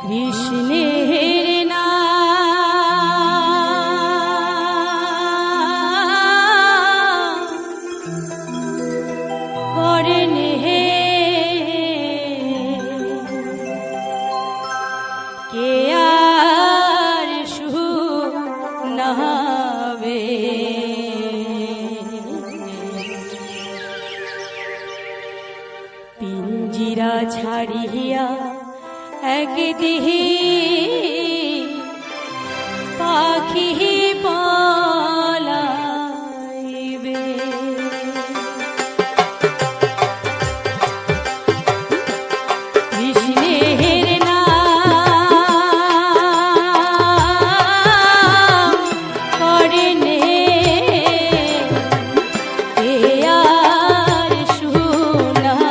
কৃষ্ণের নাম করেন হে কে আর শুনাবে পিঞ্জিরা ছাড়িয়া একদিন পাখি পলাইবে কৃষ্ণের নাম করেন কে আর শুনাবে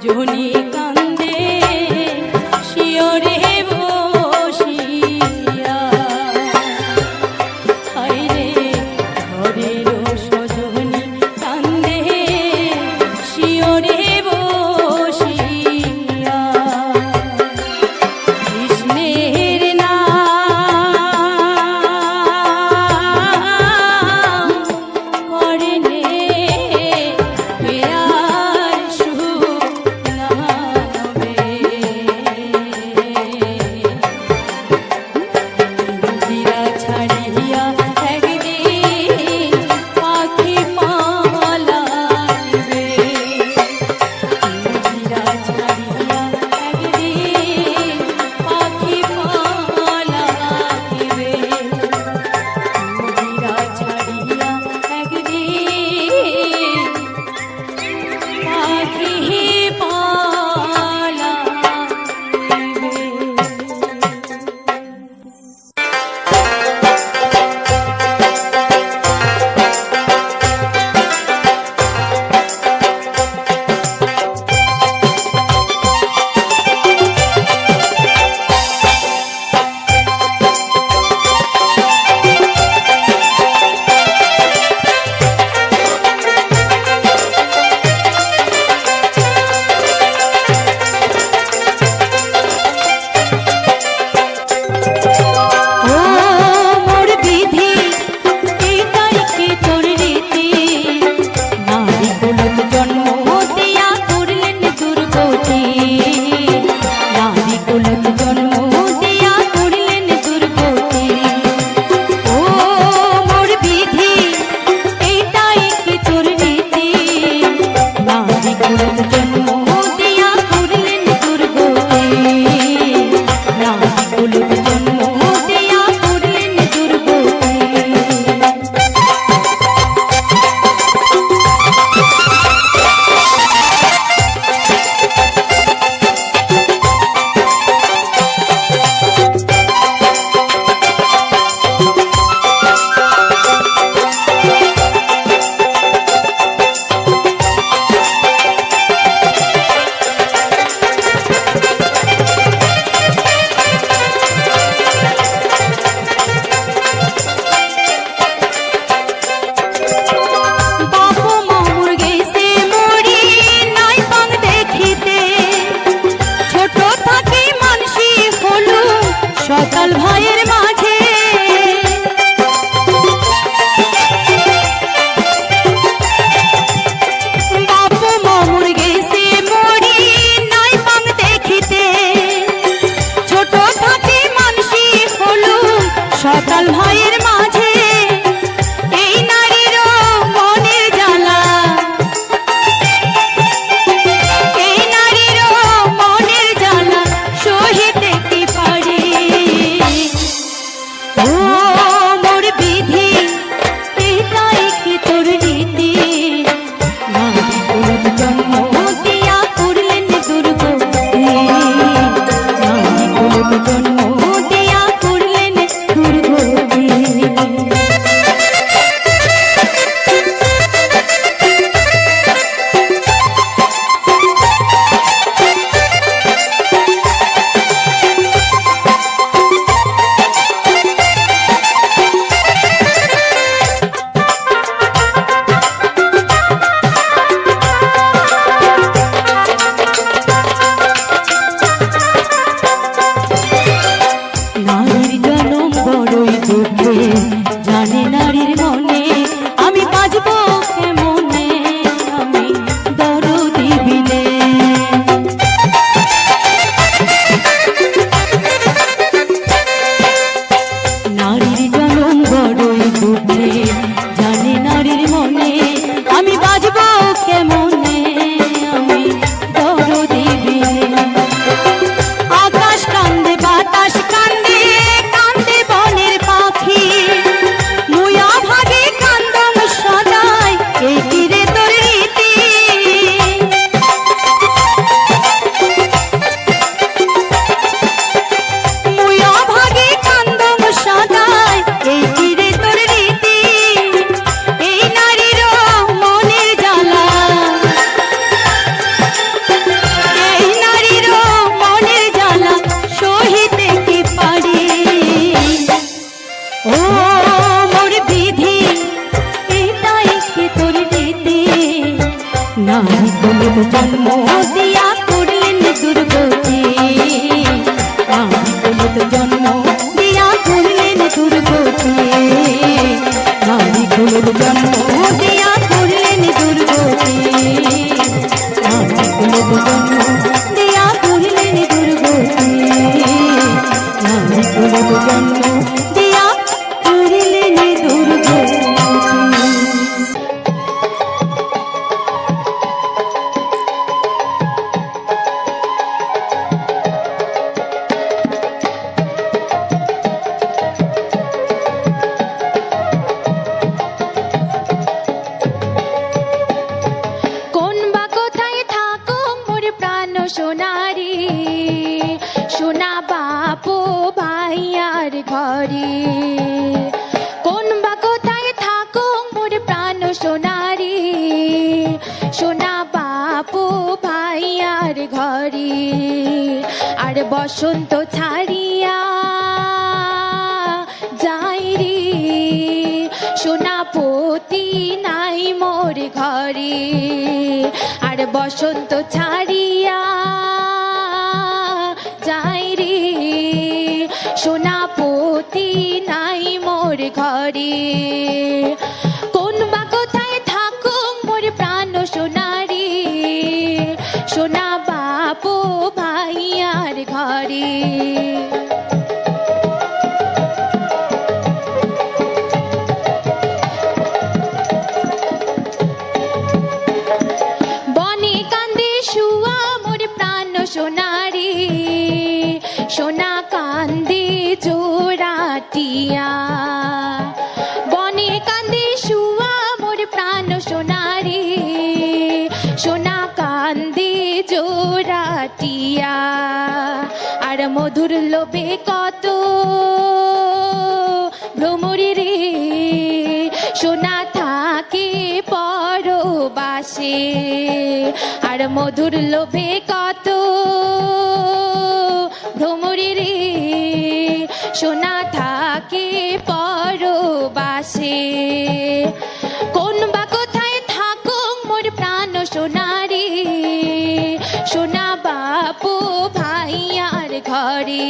সজনী কান্দে শিওরে বসিয়া হায়রে ঘরের সজনী কান্দে শিওরে বসিয়া কৃষ্ণের নাম করেনে পেয়ার শুনাবে ইন্দিরা ছাড়িয়া একদিন পাখি পালাইবে ইন্দিরা ছাড়িয়া একদিন পাখি পালাইবে ইন্দিরা ছাড়িয়া একদিন পাখি পালাইবে ও মোর বিধি এটাই কি তোর রীতি নারী কুলত জন্ম দিয়া করলেন দুর্গতি নারী কুলত জন্ম দিয়া করলেন দুর্গতি ও মোর বিধি এটাই কি তোর রীতি নারী কুলত জন্ম দিয়া করলেন দুর্গতি নারী কুলত জন্ম দিয়া করলেন দুর্গতি বাপু মামুর গেছে মরি নাই পাং দেখিতে ছোট থাকি মানসি হলু সকাল ভাইয়ের মাঝে বাপু মামুর গেছে মরি নাই পাং দেখিতে ছোট থাকি মানসি হলু সকাল ভাইয়ের মাঝে এই নারীরও মনের জ্বালা এই নারীরও মনের জ্বালা সহিতে কি পারে ও মোর বিধি এটাই কি তোর রীতি নারী কুলত জন্ম দিয়া করলেন দুর্গতি নারী কুলত জন্ম দিয়া করলেন দুর্গতি তো জন্ম দিয়া করলেন দুর্গতি নারী কুলের জন্ম দিয়া করলেন দুর্গতি নারী কুলের জন্ম দিয়া করলেন দুর্গতি নারী কুলের জন্ম দিয়া করলেন দুর্গতি। সোনা বাপু ভাইয়ার ঘরে কোন বা কোথায় থাকো মোর প্রাণ সোনারি সোনা বাপু ভাইয়ার ঘরে আর বসন্ত ছাড়িয়া যাই রে সোনা পতি নাই মোর ঘরে আর বসন্ত ছাড়িয়া যাই রে সোনা পতি নাই মোর ঘরে কোন বা কোথায় থাকো মোর প্রাণ সোনারি সোনা বাপু ভাইয়ার ঘরে বনে কান্দে শুয়া মোর প্রাণ সোনারি সোনা কান্দে জোড়াটিয়া বনে কান্দে শুয়া মোর প্রাণ সোনারি সোনা কান্দে জোড়াটিয়া আর মধুর লোভে কত ভ্রমরে রে সোনা থাকে পরবাসে আর মধুর লোভে কত ভ্রমরে রে সোনা থাকে পরবাসে কোন বা কোথায় থাকো মোর প্রাণ সোনারি সোনা বাপু ভাইয়ার ঘরে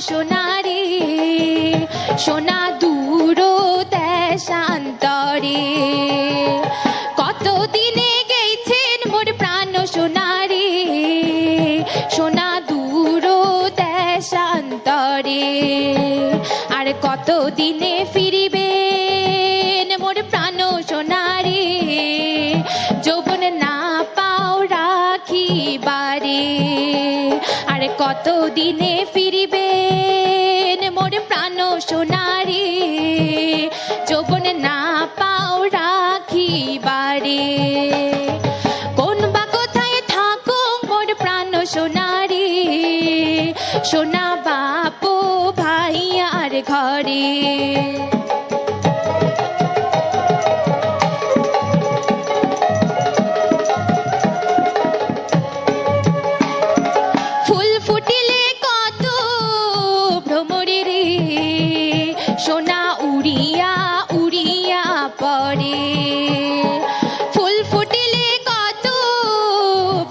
সোনারি সোনা দূর দেশান্তরে কত দিনে গেছেন মোর প্রাণ সোনারি সোনা দূর দেশান্তরে আর কত দিনে ফিরিবেন মোর প্রাণ সোনারি যৌবন না পাও রাখিবারে আর কত দিনে ফিরিবেন মোর প্রাণ সোনারি যৌবন না পাও রাখিবারে কোন বা কোথায় থাকো মোর প্রাণ সোনারি সোনা বাপু ভাইয়ার ঘরে ফুল ফুটিলে কত ভ্রমরে রে সোনা উড়িয়া উড়িয়া পড়ে ফুল ফুটিলে কত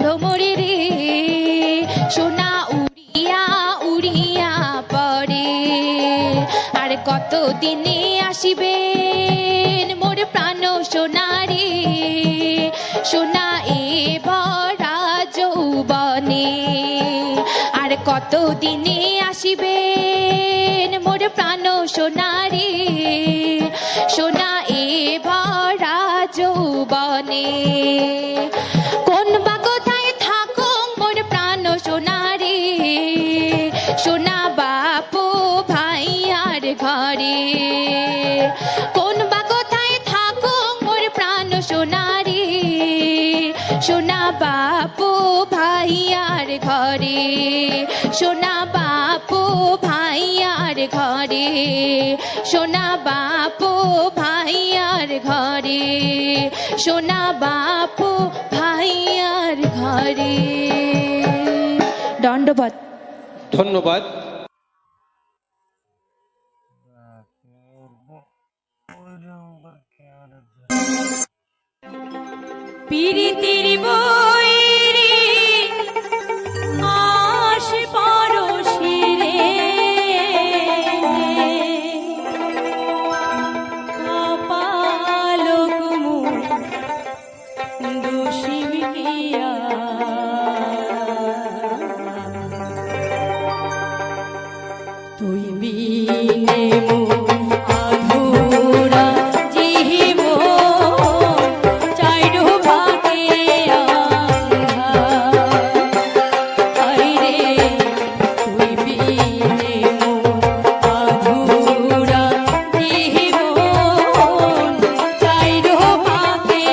ভ্রমরে রে সোনা উড়িয়া উড়িয়া পড়ে আর কত দিনে আসিবেন মোর প্রাণ সোনারি সোনা এ ভরা যৌবনে আর কত দিনে আসিবেন মোর প্রাণ সোনারি সোনা এ ভরা যৌবনে কোন বা কোথায় থাকো মোর প্রাণ সোনারি সোনা বাপু ভাইয়ার ঘরে কোন বা কোথায় থাকো মোর প্রাণ সোনারি সোনা বাপু ভাইয়ার ঘরে সোনা বাপু ভাইয়ার ঘরে সোনা বাপু ভাইয়ার ঘরে সোনা বাপু ভাইয়ার ঘরে দণ্ডবত ধন্যবাদ। পিরিতির বইরি আশ পরশিরে কপালক মুখ দুষিমিয়া তুই বিনে মোর আধুরা জীবন চাইরো ভাগে আইরে তুই বিনে মোর আধুরা জীবন চাইরো ভাগে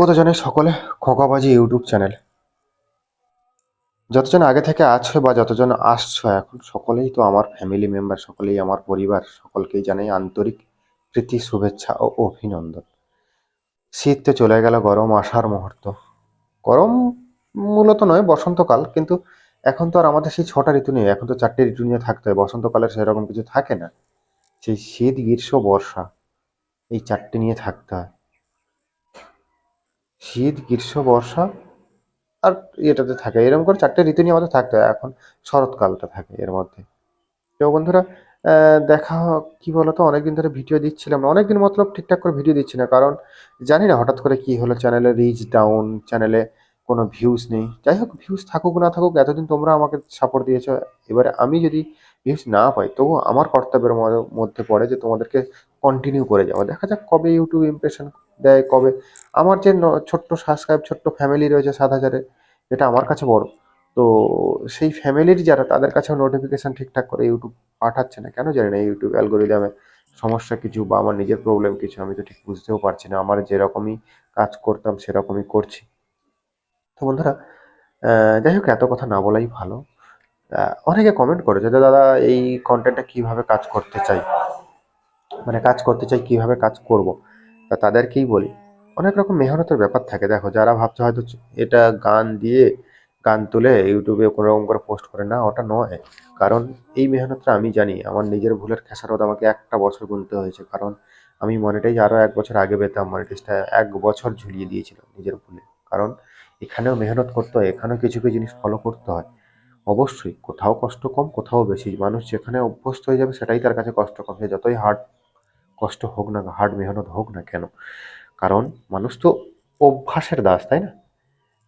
স্বাগত জানাই সকলে খোকাবাজি ইউটিউব চ্যানেল। যতজন আগে থেকে আছো বা যতজন আসছো এখন, সকলেই তো আমার ফ্যামিলি মেম্বার, সকলেই আমার পরিবার, সকলকেই জানাই আন্তরিক প্রীতি, শুভেচ্ছা ও অভিনন্দন। শীত তো চলে গেল, গরম আসার মুহূর্ত। গরম মূলত নয়, বসন্তকাল, কিন্তু এখন তো আর আমাদের সেই 6টা ঋতু নেই, এখন তো 4টে ঋতু নিয়ে থাকতে হয়। বসন্তকালের সেরকম কিছু থাকে না, সেই শীত, গ্রীষ্ম, বর্ষা, এই 4টে নিয়ে থাকতে হয়। শীত, গ্রীষ্ম, বর্ষা আর এটাতে থাকে, এরকম করে 4টে ঋতু নিয়ে আমাদের থাকতে হয়। এখন শরৎকালটা থাকে এর মধ্যে। তো বন্ধুরা, দেখা কি বলতো, অনেকদিন ধরে ভিডিও দিচ্ছিলাম না, অনেকদিন মতলব ঠিকঠাক করে ভিডিও দিচ্ছি না, কারণ জানি না হঠাৎ করে কি হলো, চ্যানেলে রিচ ডাউন, চ্যানেলে কোনো ভিউজ নেই। যাই হোক, ভিউজ থাকুক না থাকুক, এতদিন তোমরা আমাকে সাপোর্ট দিয়েছো। এবারে আমি যদি ভিউজ না পাই, তবু আমার কর্তব্যের মধ্যে পড়ে যে তোমাদেরকে কন্টিনিউ করে যাওয়া। দেখা যাক কবে ইউটিউব ইমপ্রেশন দেয়, কবে আমার যে ছোট্ট সাবস্ক্রাইব, ছোট্ট ফ্যামিলি রয়েছে 7,000-এর, যেটা আমার কাছে বড়। তো সেই ফ্যামিলির যারা, তাদের কাছেও নোটিফিকেশন ঠিকঠাক করে ইউটিউব পাঠাচ্ছে না, কেন জানি না। ইউটিউব অ্যালগোরিদমে সমস্যা কিছু, বা আমার নিজের প্রবলেম কিছু, আমি তো ঠিক বুঝতেও পারছি না। আমার যেরকমই কাজ করতাম সেরকমই করছি। তো বন্ধুরা, যাই হোক, এত কথা না বলাই ভালো। অনেকে কমেন্ট করেছে যে দাদা এই কন্টেন্টটা কিভাবে কাজ করতে চাই, মানে কাজ করতে চাই কিভাবে কাজ করব। তা তাদেরকেই বলি, অনেক রকম মেহনতের ব্যাপার থাকে। দেখো, যারা ভাবছে হয়তো এটা গান দিয়ে, গান তুলে ইউটিউবে কোনো রকম করে পোস্ট করে, না, ওটা নয়। কারণ এই মেহনতটা আমি জানি, আমার নিজের ভুলের খেসারত আমাকে 1টা বছর গুনতে হয়েছে। কারণ আমি মনিটাইজ আরও 1 বছর আগে পেতাম, মনিটাইজটা 1 বছর ঝুলিয়ে দিয়েছিল নিজের ভুলে। কারণ এখানেও মেহনত করতে হয়, এখানেও কিছু কিছু জিনিস ফলো করতে হয়। অবশ্যই কোথাও কষ্ট কম, কোথাও বেশি। মানুষ যেখানে অভ্যস্ত হয়ে যাবে সেটাই তার কাছে কষ্ট কম, সে যতই কষ্ট হোক না, হার্ড মেহনত হোক না কেন। কারণ মানুষ তো অভ্যাসের দাস, তাই না?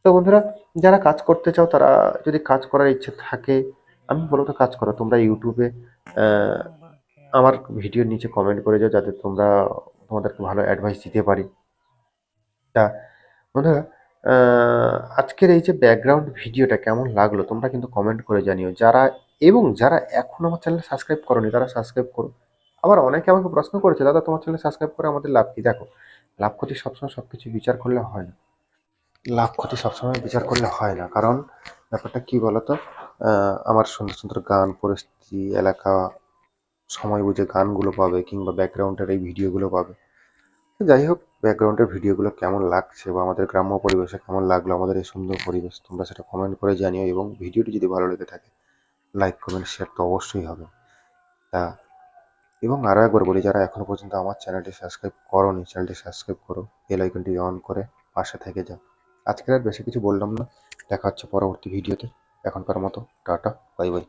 তো বন্ধুরা, যারা কাজ করতে চাও, তারা যদি কাজ করার ইচ্ছে থাকে, আমি বলবো তো কাজ করো। তোমরা ইউটিউবে আহ, আমার ভিডিওর নিচে কমেন্ট করে যাও, যাতে তোমাদেরকে ভালো অ্যাডভাইস দিতে পারি। তা বন্ধুরা, আজকের এই যে ব্যাকগ্রাউন্ড ভিডিওটা কেমন লাগলো তোমরা কিন্তু কমেন্ট করে জানিও। যারা এখন আমার চ্যানেল সাবস্ক্রাইব করোনি, তারা সাবস্ক্রাইব করো। আবার অনেকে আমাকে প্রশ্ন করেছে, দাদা তোমার চ্যানেল সাবস্ক্রাইব করে আমাদের লাভ কি? দেখো, লাভ ক্ষতি সবসময় সবকিছু বিচার করলে হয় না। লাভ ক্ষতি সবসময় বিচার করলে হয় না, কারণ ব্যাপারটা কি বলতো, আমার সুন্দর সুন্দর গান, পরিস্থিতি, এলাকা, সময় বুঝে গানগুলো পাবে, কিংবা ব্যাকগ্রাউন্ডের এই ভিডিওগুলো পাবে। তো যাই হোক, ব্যাকগ্রাউন্ডের ভিডিওগুলো কেমন লাগছে, বা আমাদের গ্রাম্য পরিবেশে কেমন লাগলো আমাদের এই সুন্দর পরিবেশ, তোমরা সেটা কমেন্ট করে জানিও। এবং ভিডিওটি যদি ভালো লেগে থাকে, লাইক, কমেন্ট, শেয়ার তো অবশ্যই হবে। তা এবং আরও একবার বলি, যারা এখনো পর্যন্ত আমার চ্যানেলটি সাবস্ক্রাইব করোনি, চ্যানেলটি সাবস্ক্রাইব করো, বেল আইকনটি অন করে পাশে থেকে যাও। আজকের আর বেশি কিছু বললাম না, দেখা হচ্ছে পরবর্তী ভিডিওতে। এখনকার মতো টাটা, বাই বাই।